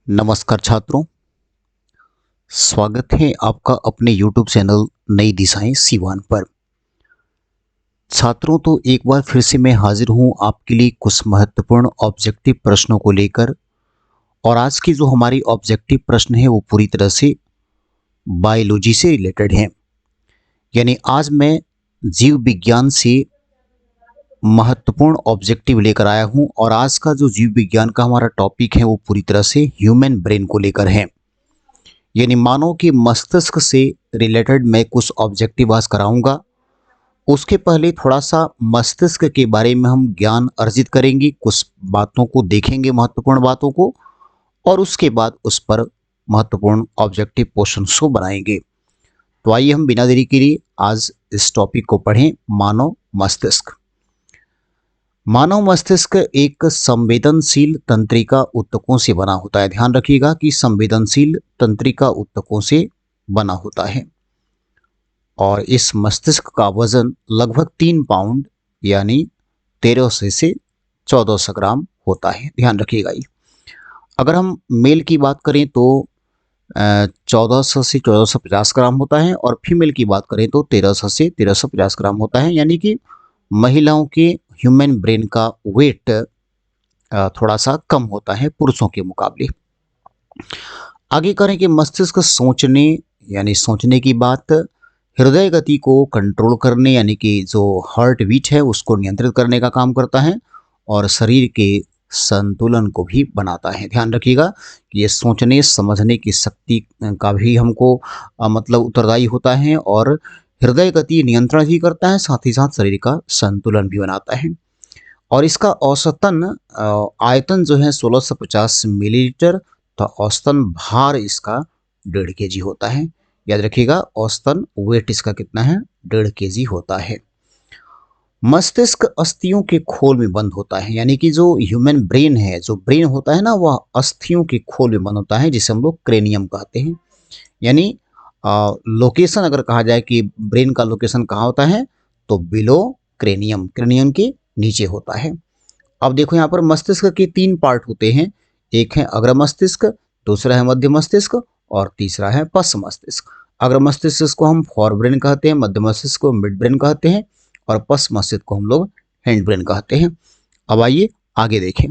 नमस्कार छात्रों, स्वागत है आपका अपने YouTube चैनल नई दिशाएं सीवान पर। छात्रों, तो एक बार फिर से मैं हाजिर हूं आपके लिए कुछ महत्वपूर्ण ऑब्जेक्टिव प्रश्नों को लेकर। और आज की जो हमारी ऑब्जेक्टिव प्रश्न है वो पूरी तरह से बायोलॉजी से रिलेटेड है। यानी आज मैं जीव विज्ञान से महत्वपूर्ण ऑब्जेक्टिव लेकर आया हूं और आज का जो जीव विज्ञान का हमारा टॉपिक है वो पूरी तरह से ह्यूमन ब्रेन को लेकर है। यानी मानव के मस्तिष्क से रिलेटेड मैं कुछ ऑब्जेक्टिव आज कराऊंगा। उसके पहले थोड़ा सा मस्तिष्क के बारे में हम ज्ञान अर्जित करेंगे, कुछ बातों को देखेंगे, महत्वपूर्ण बातों को, और उसके बाद उस पर महत्वपूर्ण ऑब्जेक्टिव क्वेश्चंस को बनाएंगे। तो आइए हम बिना देरी के लिए आज इस टॉपिक को पढ़ें। मानव मस्तिष्क। मानव मस्तिष्क एक संवेदनशील तंत्रिका ऊतकों से बना होता है। ध्यान रखिएगा कि संवेदनशील तंत्रिका ऊतकों से बना होता है और इस मस्तिष्क का वजन लगभग 3 पाउंड यानी 1300 से 1400 ग्राम होता है। ध्यान रखिएगा ये। अगर हम मेल की बात करें तो 1400 से 1450 ग्राम होता है और फीमेल की बात करें तो 1300 से 1350 ग्राम होता है। यानी कि महिलाओं के ह्यूमन ब्रेन का वेट थोड़ा सा कम होता है पुरुषों के मुकाबले। आगे करें कि मस्तिष्क सोचने यानी सोचने की बात, हृदय गति को कंट्रोल करने यानी कि जो हार्ट बीट है उसको नियंत्रित करने का काम करता है और शरीर के संतुलन को भी बनाता है। ध्यान रखिएगा कि ये सोचने समझने की शक्ति का भी हमको मतलब उत्तरदायी होता है और हृदय गति नियंत्रण भी करता है, साथ ही साथ शरीर का संतुलन भी बनाता है। और इसका औसतन आयतन जो है 1650 मिलीलीटर, तो औसतन भार इसका 1.5 kg होता है। याद रखिएगा औसतन वेट इसका कितना है, 1.5 kg होता है। मस्तिष्क अस्थियों के खोल में बंद होता है। यानी कि जो ह्यूमन ब्रेन है, जो ब्रेन होता है ना, वह अस्थियों के खोल में बंद होता है जिसे हम लोग क्रेनियम कहते हैं। यानी लोकेशन अगर कहा जाए कि ब्रेन का लोकेशन कहाँ होता है तो बिलो क्रेनियम, क्रेनियम के नीचे होता है। अब देखो यहाँ पर मस्तिष्क के 3 पार्ट होते हैं। एक है अग्र मस्तिष्क, दूसरा है मध्य मस्तिष्क और तीसरा है पश्च मस्तिष्क। अग्र मस्तिष्क को हम फोर ब्रेन कहते हैं, मध्य मस्तिष्क को मिड ब्रेन कहते हैं और पश्च मस्तिष्क को हम लोग हैंड ब्रेन कहते हैं। अब आइए आगे देखें।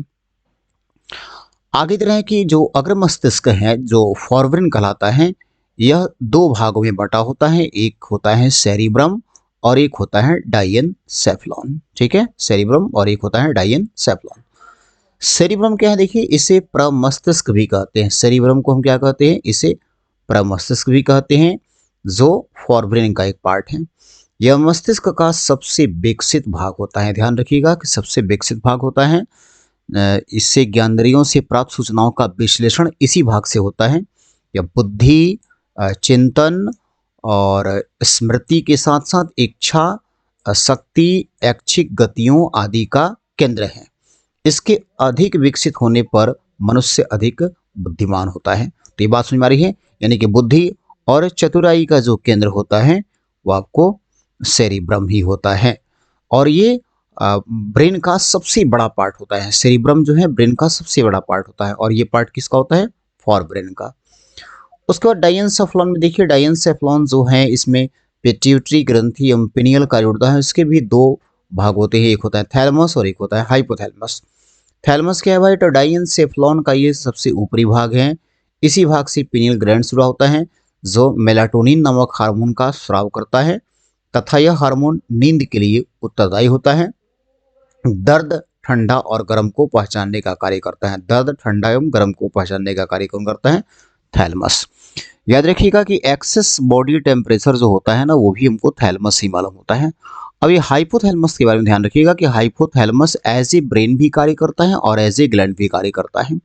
आगे तरह कि जो अग्र मस्तिष्क है, जो फोरब्रेन कहलाता है, यह 2 भागों में बटा होता है। एक होता है सेरिब्रम और एक होता है डाइएनसेफलॉन। ठीक है, सेरिब्रम और एक होता है डाइएनसेफलॉन। सेरिब्रम क्या है देखिए, इसे प्रमस्तिष्क भी कहते हैं। सेरिब्रम को हम क्या कहते हैं, इसे प्रमस्तिष्क भी कहते हैं, जो फोरब्रेन का एक पार्ट है। यह मस्तिष्क का सबसे विकसित भाग होता है। ध्यान रखिएगा कि सबसे विकसित भाग होता है। इससे ज्ञानेंद्रियों से प्राप्त सूचनाओं का विश्लेषण इसी भाग से होता है। यह बुद्धि, चिंतन और स्मृति के साथ साथ इच्छा शक्ति, ऐच्छिक गतियों आदि का केंद्र है। इसके अधिक विकसित होने पर मनुष्य अधिक बुद्धिमान होता है। तो ये बात समझ में आ रही है। यानी कि बुद्धि और चतुराई का जो केंद्र होता है वो आपको सेरिब्रम ही होता है और ये ब्रेन का सबसे बड़ा पार्ट होता है। सेरिब्रम जो है ब्रेन का सबसे बड़ा पार्ट होता है और ये पार्ट किसका होता है, फॉर ब्रेन का। उसके बाद डाइएनसेफलॉन में देखिए, डाइएनसेफलॉन जो है इसमें पिट्यूटरी ग्रंथि एवं पिनियल कार्य होता है। इसके भी 2 भाग होते हैं, एक होता है थैलेमस और एक होता है हाइपोथैलेमस। थैलेमस क्या है भाई, तो डाइएनसेफलॉन का ये सबसे ऊपरी भाग है। इसी भाग से पिनियल ग्लैंड जुड़ा होता है जो मेलाटोनिन नामक हार्मोन का स्राव करता है तथा यह हार्मोन नींद के लिए उत्तरदायी होता है। दर्द, ठंडा और गर्म को पहचानने का कार्य करता है। दर्द, ठंडा एवं गर्म को पहचानने का कार्य कौन करता है, थैलेमस। याद रखिएगा कि एक्सेस बॉडी टेम्परेचर जो होता है ना, वो भी हमको थैलेमस ही मालूम होता है। अब ये हाइपोथैलेमस के बारे में ध्यान रखिएगा कि हाइपोथैलेमस एज ए ब्रेन भी कार्य करता है और एज ए ग्लैंड भी कार्य करता है।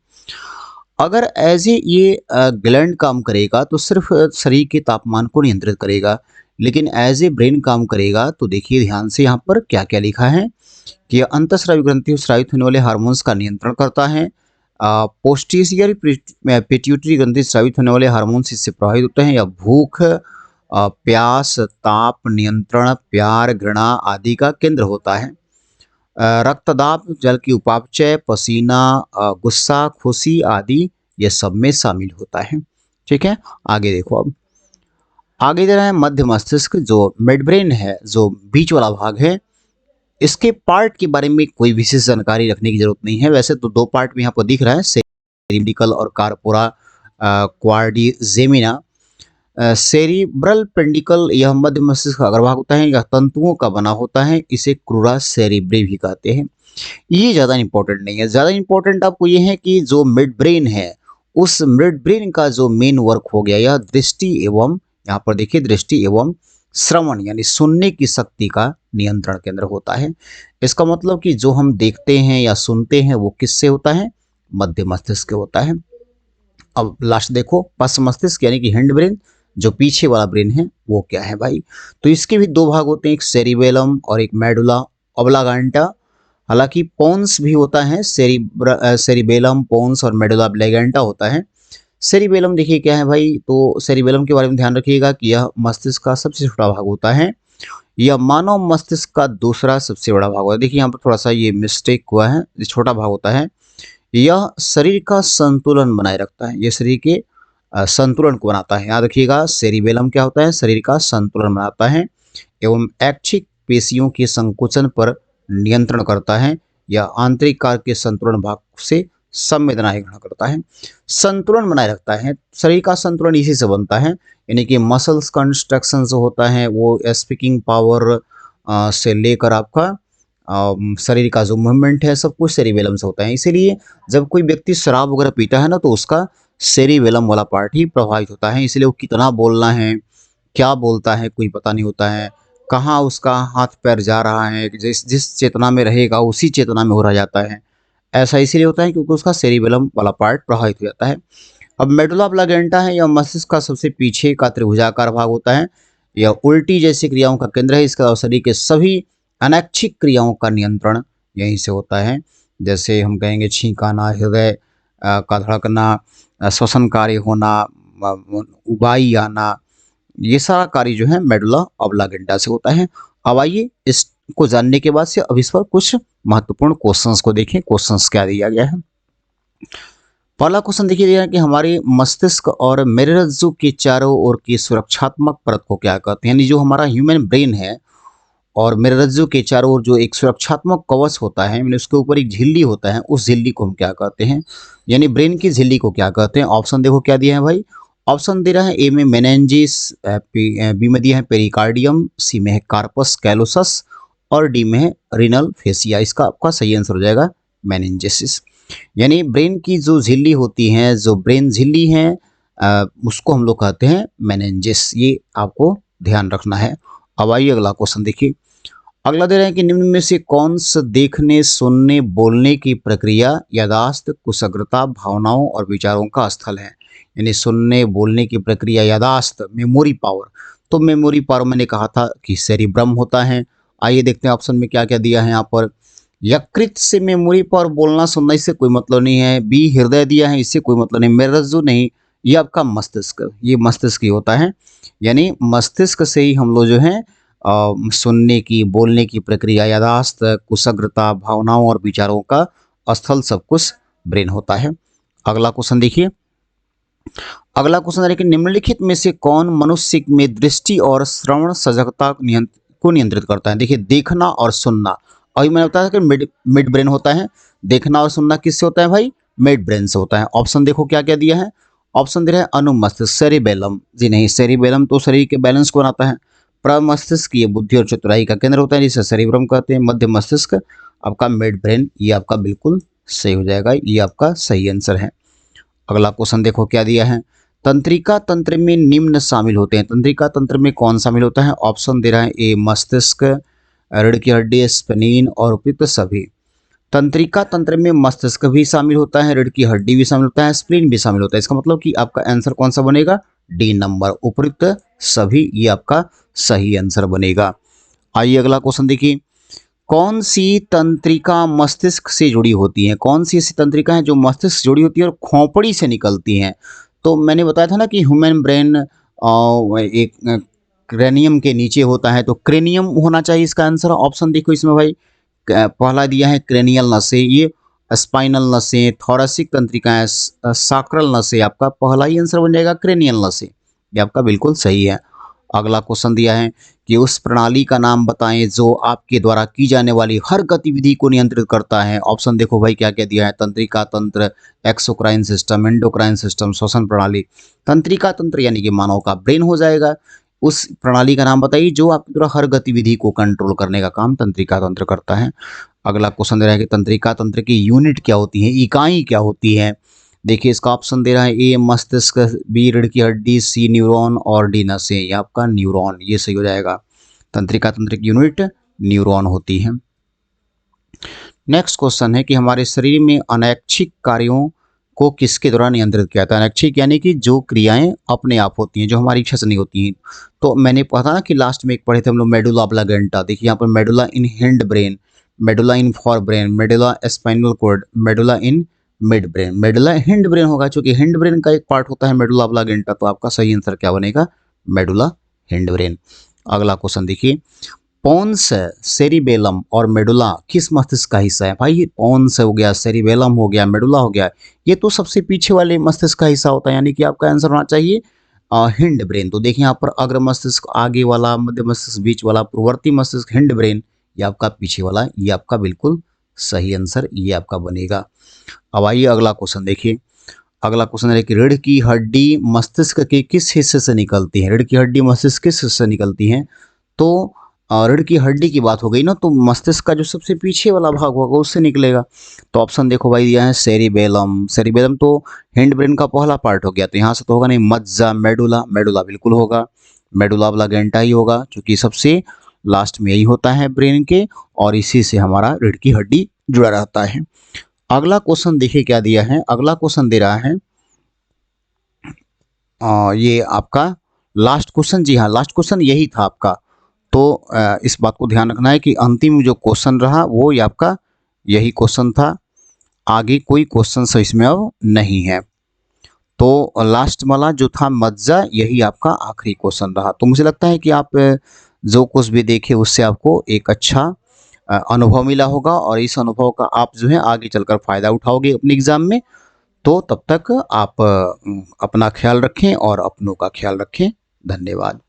अगर एज ए ये ग्लैंड काम करेगा तो सिर्फ शरीर के तापमान को नियंत्रित करेगा, लेकिन एज ए ब्रेन काम करेगा तो देखिए ध्यान से यहाँ पर क्या क्या लिखा है कि अंतःस्रावी ग्रंथि से स्रावित होने वाले हार्मोन्स का नियंत्रण करता है। पोस्टीरियर पिट्यूटरी ग्रंथि से स्रावित होने वाले हार्मोन्स इससे प्रभावित होते हैं। या भूख, प्यास, ताप नियंत्रण, प्यार, घृणा आदि का केंद्र होता है। रक्तदाब, जल की उपापचय, पसीना, गुस्सा, खुशी आदि ये सब में शामिल होता है। ठीक है, आगे देखो अब आगे दे रहा है मध्य मस्तिष्क जो मिड ब्रेन है, जो बीच वाला भाग है, इसके पार्ट के बारे में कोई विशेष जानकारी रखने की जरूरत नहीं है। वैसे तो दो पार्ट में यहाँ पर दिख रहा है, सेरिब्रिकल और कार्पोरा क्वाड्रिजेमिना। सेरिब्रल पेंडिकल यह मध्य मस्तिष्क का अग्रभाग होता है, यह तंतुओं का बना होता है, इसे क्रूरा सेरिब्रे भी कहते हैं। ये ज़्यादा इंपॉर्टेंट नहीं है, ज़्यादा इंपॉर्टेंट आपको ये है कि जो मिड ब्रेन है उस मिड ब्रेन का जो मेन वर्क हो गया यह दृष्टि एवं, यहाँ पर देखिए दृष्टि एवं श्रवण यानी सुनने की शक्ति का नियंत्रण केंद्र होता है। इसका मतलब कि जो हम देखते हैं या सुनते हैं वो किससे होता है, मध्य मस्तिष्क से होता है। अब लास्ट देखो पश्च मस्तिष्क यानी कि हैंड ब्रेन, जो पीछे वाला ब्रेन है वो क्या है भाई, तो इसके भी दो भाग होते हैं, एक सेरिबेलम और एक मेडुला ऑब्लांगेटा। हालांकि पोन्स भी होता है, सेरिबेलम, पोन्स और मेडुला ऑब्लांगेटा होता है। सेरिबेलम देखिए क्या है भाई, तो सेरिबेलम के बारे में ध्यान रखिएगा कि यह मस्तिष्क का सबसे छोटा भाग होता है, यह मानव मस्तिष्क का दूसरा सबसे बड़ा भाग होता है। देखिए यहाँ पर थोड़ा सा ये मिस्टेक हुआ है, ये छोटा भाग होता है। यह शरीर का संतुलन बनाए रखता है, यह शरीर के संतुलन को बनाता है। याद रखिएगा सेरिबेलम क्या होता है, शरीर का संतुलन बनाता है एवं ऐच्छिक पेशियों के संकुचन पर नियंत्रण करता है। यह आंतरिक कार्य के संतुलन भाग से संवेदनाएं ग्रहण करता है, संतुलन बनाए रखता है। शरीर का संतुलन इसी से बनता है, यानी कि मसल्स कंस्ट्रक्शन जो होता है वो स्पीकिंग पावर से लेकर आपका शरीर का जो मूवमेंट है सब कुछ सेरिबेलम से होता है। इसीलिए जब कोई व्यक्ति शराब वगैरह पीता है ना तो उसका सेरिबेलम वाला पार्ट ही प्रभावित होता है। इसलिए वो कितना बोलना है, क्या बोलता है कोई पता नहीं होता है, कहाँ उसका हाथ पैर जा रहा है, जिस जिस चेतना में रहेगा उसी चेतना में हो रह जाता है। ऐसा इसीलिए होता है क्योंकि उसका सेरिबेलम वाला पार्ट प्रभावित हो जाता है। अब मेडुला ऑब्लांगेटा है, यह मस्तिष्क का सबसे पीछे का त्रिभुजाकार भाग होता है। यह उल्टी जैसी क्रियाओं का केंद्र है। इसका शरीर के सभी अनैच्छिक क्रियाओं का नियंत्रण यहीं से होता है। जैसे हम कहेंगे छींक आना, हृदय का धड़कना, श्वसन कार्य होना, उबाई आना, ये सारा कार्य जो है मेडुला ऑब्लांगेटा से होता है। अब आइए इसको जानने के बाद से अब इस पर कुछ महत्वपूर्ण क्वेश्चंस को देखें। क्वेश्चंस क्या दिया गया है। पहला क्वेश्चन देखिए दिया है कि हमारे मस्तिष्क और मेरुरज्जु के चारों ओर की सुरक्षात्मक परत को क्या कहते हैं, यानी जो हमारा ह्यूमन ब्रेन है और मेरुरज्जु के चारों ओर जो एक सुरक्षात्मक कवच होता है, यानी उसके ऊपर एक झिल्ली होता है, उस झिल्ली को हम क्या कहते हैं, यानी ब्रेन की झिल्ली को क्या कहते हैं। ऑप्शन देखो क्या दिया है भाई, ऑप्शन दे रहा है ए में मेनेंजिस, बी में दिया है पेरिकार्डियम, सी में है कार्पस कैलोसस और डी में है रीनल फेसिया। इसका आपका सही आंसर हो जाएगा मेनेंजिस। यानी ब्रेन की जो झिल्ली होती है, जो ब्रेन झिल्ली है उसको हम लोग कहते हैं मेनेंजिस। ये आपको ध्यान रखना है। अब आइए अगला क्वेश्चन देखिए। अगला दे रहे हैं कि निम्न में से कौन सा देखने, सुनने, बोलने की प्रक्रिया यादाश्त, कुशाग्रता, भावनाओं और विचारों का स्थल है। यानी सुनने, बोलने की प्रक्रिया, यादाश्त, मेमोरी पावर। तो मेमोरी पावर मैंने कहा था कि सेरिब्रम होता है। आइए देखते हैं ऑप्शन में क्या क्या दिया है यहाँ पर। यकृत से मेमोरी पावर, बोलना सुनना इससे कोई मतलब नहीं है। बी हृदय दिया है, इससे कोई मतलब नहीं। मेरुरज्जु नहीं, ये आपका मस्तिष्क, ये मस्तिष्क ही होता है। यानी मस्तिष्क से ही हम लोग जो है सुनने की, बोलने की प्रक्रिया, यादाश्त, कुशाग्रता, भावनाओं और विचारों का स्थल सब कुछ ब्रेन होता है। अगला क्वेश्चन देखिए। अगला क्वेश्चन है कि निम्नलिखित में से कौन मनुष्य में दृष्टि और श्रवण सजगता को नियंत्रित करता है। देखिए देखना और सुनना, अभी मैंने बताया कि मिड ब्रेन होता है। देखना और सुनना किससे होता है भाई, मिड ब्रेन से होता है। ऑप्शन देखो क्या क्या दिया है। ऑप्शन दे रहा है अनुमस्तिष्क, सेरिबेलम, जी नहीं, सेरिबेलम तो शरीर के बैलेंस को बनाता है। प्रमस्तिष्क ये बुद्धि और चतुराई का केंद्र होता है, जिसे सेरिब्रम कहते हैं। मध्य मस्तिष्क आपका मिड ब्रेन, ये आपका बिल्कुल सही हो जाएगा, ये आपका सही आंसर है। अगला क्वेश्चन देखो क्या दिया है। तंत्रिका तंत्र में निम्न शामिल होते हैं। तंत्रिका तंत्र में कौन शामिल होता है। ऑप्शन दे रहा है ए मस्तिष्क, रीढ़ की हड्डी, स्प्लीन और उपयुक्त सभी। तंत्रिका तंत्र में मस्तिष्क भी शामिल होता है, रीढ़ की हड्डी भी शामिल होता है, स्प्लीन भी शामिल होता है। इसका मतलब कि आपका आंसर कौन सा बनेगा, डी नंबर, उपयुक्त सभी, ये आपका सही आंसर बनेगा। आइए अगला क्वेश्चन देखिए। कौन सी तंत्रिका मस्तिष्क से जुड़ी होती हैं। कौन सी ऐसी तंत्रिका है जो मस्तिष्क से जुड़ी होती है और खोपड़ी से निकलती हैं। तो मैंने बताया था ना कि ह्यूमन ब्रेन एक क्रेनियम के नीचे होता है, तो क्रेनियम होना चाहिए इसका आंसर। ऑप्शन देखो इसमें भाई, पहला दिया है क्रेनियल नसें, ये स्पाइनल नसें, थोरेसिक तंत्रिकाएं, साक्रल नसें। आपका पहला ही आंसर बन जाएगा क्रेनियल नसें। ये आपका बिल्कुल सही है। अगला क्वेश्चन दिया है कि उस प्रणाली का नाम बताएं जो आपके द्वारा की जाने वाली हर गतिविधि को नियंत्रित करता है। ऑप्शन देखो भाई क्या क्या दिया है। तंत्रिका तंत्र, एक्सोक्राइन सिस्टम, एंडोक्राइन सिस्टम, श्वसन प्रणाली। तंत्रिका तंत्र यानी कि मानव का ब्रेन हो जाएगा। उस प्रणाली का नाम बताइए जो आपके द्वारा हर गतिविधि को कंट्रोल करने का काम तंत्रिका तंत्र करता है। अगला क्वेश्चन दे रहा है कि तंत्रिका तंत्र की यूनिट क्या होती है, इकाई क्या होती है। देखिए इसका ऑप्शन दे रहा है ए मस्तिष्क, बी रीढ़ की हड्डी, सी न्यूरॉन और डी नसें। ये आपका न्यूरॉन, ये सही हो जाएगा। तंत्रिका तंत्र की यूनिट न्यूरॉन होती है। नेक्स्ट क्वेश्चन है कि हमारे शरीर में अनैच्छिक कार्यों को किसके द्वारा नियंत्रित किया जाता है। अनैच्छिक यानी कि जो क्रियाएं अपने आप होती हैं, जो हमारी इच्छा से नहीं होती हैं। तो मैंने पढ़ा ना कि लास्ट में एक पढ़े थे हम लोग मेडुला ऑब्लांगेटा। देखिए यहाँ पर medulla in hind brain, medulla in fore brain, medulla spinal cord, medulla in mid brain. Medulla hind brain होगा, चूंकि हिंड ब्रेन का एक पार्ट होता है मेडुला ऑब्लांगेटा। तो आपका सही आंसर क्या बनेगा, मेडुला हिंड ब्रेन। अगला क्वेश्चन देखिए, पोन्स, सेरिबेलम और मेडुला किस मस्तिष्क का हिस्सा है। भाई पोन्स हो गया, सेरिबेलम हो गया, मेडुला हो गया, ये तो सबसे पीछे वाले मस्तिष्क का हिस्सा होता है। यानी कि आपका आंसर होना चाहिए हिंड ब्रेन। तो देखिए यहाँ पर अग्र मस्तिष्क आगे वाला, मध्य मस्तिष्क बीच वाला, पूर्ववर्ती मस्तिष्क, हिंड ब्रेन ये आपका पीछे वाला। ये आपका बिल्कुल सही आंसर ये आपका बनेगा। अब आइए अगला क्वेश्चन देखिए। अगला क्वेश्चन है कि रीढ़ की हड्डी मस्तिष्क के किस हिस्से से निकलती है। रीढ़ की हड्डी मस्तिष्क किस हिस्से से निकलती है। तो रीढ़ की हड्डी की बात हो गई ना, तो मस्तिष्क का जो सबसे पीछे वाला भाग होगा उससे निकलेगा। तो ऑप्शन देखो भाई दिया है सेरिबेलम। सेरिबेलम तो हिंड ब्रेन का पहला पार्ट हो गया, तो यहाँ से तो होगा नहीं। मज्जा, मेडुला, मेडुला बिल्कुल होगा। मेडुला ऑब्लांगेटा ही होगा, क्योंकि सबसे लास्ट में यही होता है ब्रेन के, और इसी से हमारा रीढ़ की हड्डी जुड़ा रहता है। अगला क्वेश्चन देखिए क्या दिया है। अगला क्वेश्चन दे रहा है ये आपका लास्ट क्वेश्चन। जी हाँ, लास्ट क्वेश्चन यही था आपका। तो इस बात को ध्यान रखना है कि अंतिम जो क्वेश्चन रहा वो ये आपका यही क्वेश्चन था। आगे कोई क्वेश्चन इसमें अब नहीं है। तो लास्ट वाला जो था मज्जा, यही आपका आखिरी क्वेश्चन रहा। तो मुझे लगता है कि आप जो कुछ भी देखे उससे आपको एक अच्छा अनुभव मिला होगा, और इस अनुभव का आप जो है आगे चलकर फ़ायदा उठाओगे अपने एग्ज़ाम में। तो तब तक आप अपना ख्याल रखें और अपनों का ख्याल रखें। धन्यवाद।